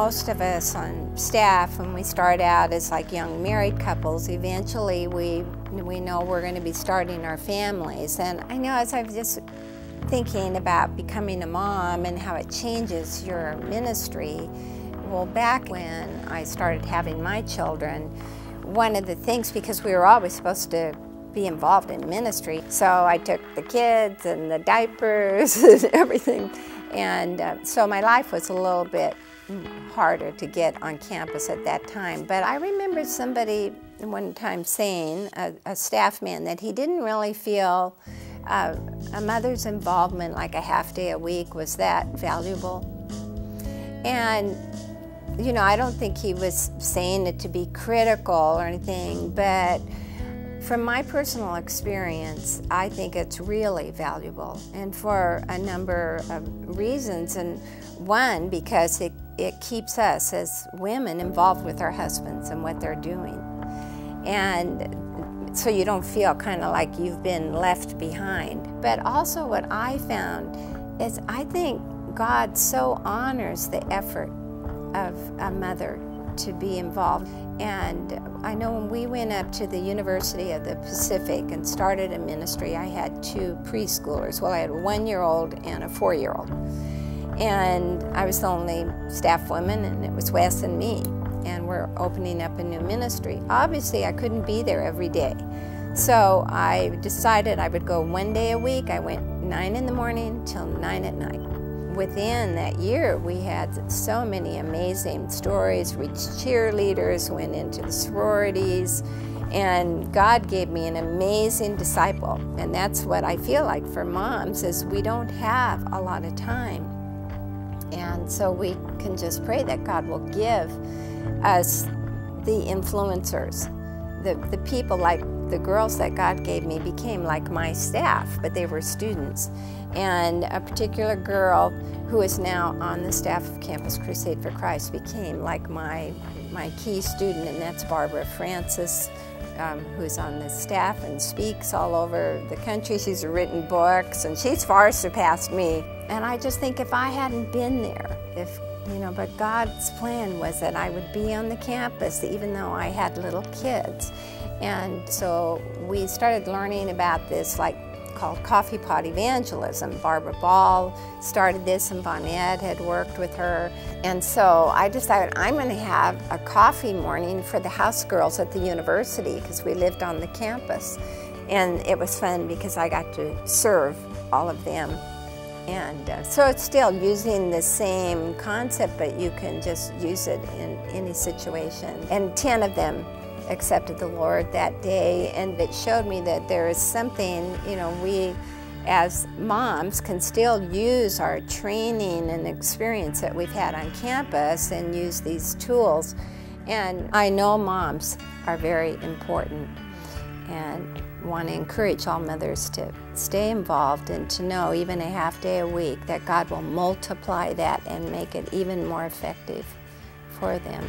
most of us on staff, when we start out as like young married couples, eventually we know we're going to be starting our families. And I know, as I've just thinking about becoming a mom and how it changes your ministry, well, back when I started having my children, one of the things, because we were always supposed to be involved in ministry, so I took the kids and the diapers and everything, and so my life was a little bit harder to get on campus at that time. But I remember somebody one time saying, a staff man, that he didn't really feel a mother's involvement like a half day a week was that valuable. And you know, I don't think he was saying it to be critical or anything, but from my personal experience, I think it's really valuable, and for a number of reasons. And one, because it keeps us as women involved with our husbands and what they're doing. And so you don't feel kind of like you've been left behind. But also what I found is I think God so honors the effort of a mother to be involved. And I know when we went up to the University of the Pacific and started a ministry, I had two preschoolers. Well, I had a 1-year-old and a 4-year-old. And I was the only staff woman, and it was Wes and me. And we're opening up a new ministry. Obviously, I couldn't be there every day. So I decided I would go 1 day a week. I went 9 in the morning till 9 at night. Within that year, we had so many amazing stories, reached cheerleaders, went into the sororities, and God gave me an amazing disciple. And that's what I feel like for moms, is we don't have a lot of time. And so we can just pray that God will give us the influencers, the people. Like the girls that God gave me became like my staff, but they were students. And a particular girl who is now on the staff of Campus Crusade for Christ became like my key student, and that's Barbara Francis, who's on the staff and speaks all over the country. She's written books, and she's far surpassed me. And I just think if I hadn't been there, but God's plan was that I would be on the campus even though I had little kids. And so we started learning about this, called coffee pot evangelism. Barbara Ball started this, and Bonnet had worked with her. And so I decided I'm going to have a coffee morning for the house girls at the university, because we lived on the campus. And it was fun because I got to serve all of them. And so it's still using the same concept, but you can just use it in any situation. And 10 of them accepted the Lord that day, and it showed me that there is something, we as moms can still use our training and experience that we've had on campus and use these tools. And I know moms are very important, and want to encourage all mothers to stay involved and to know, even a half day a week, that God will multiply that and make it even more effective for them.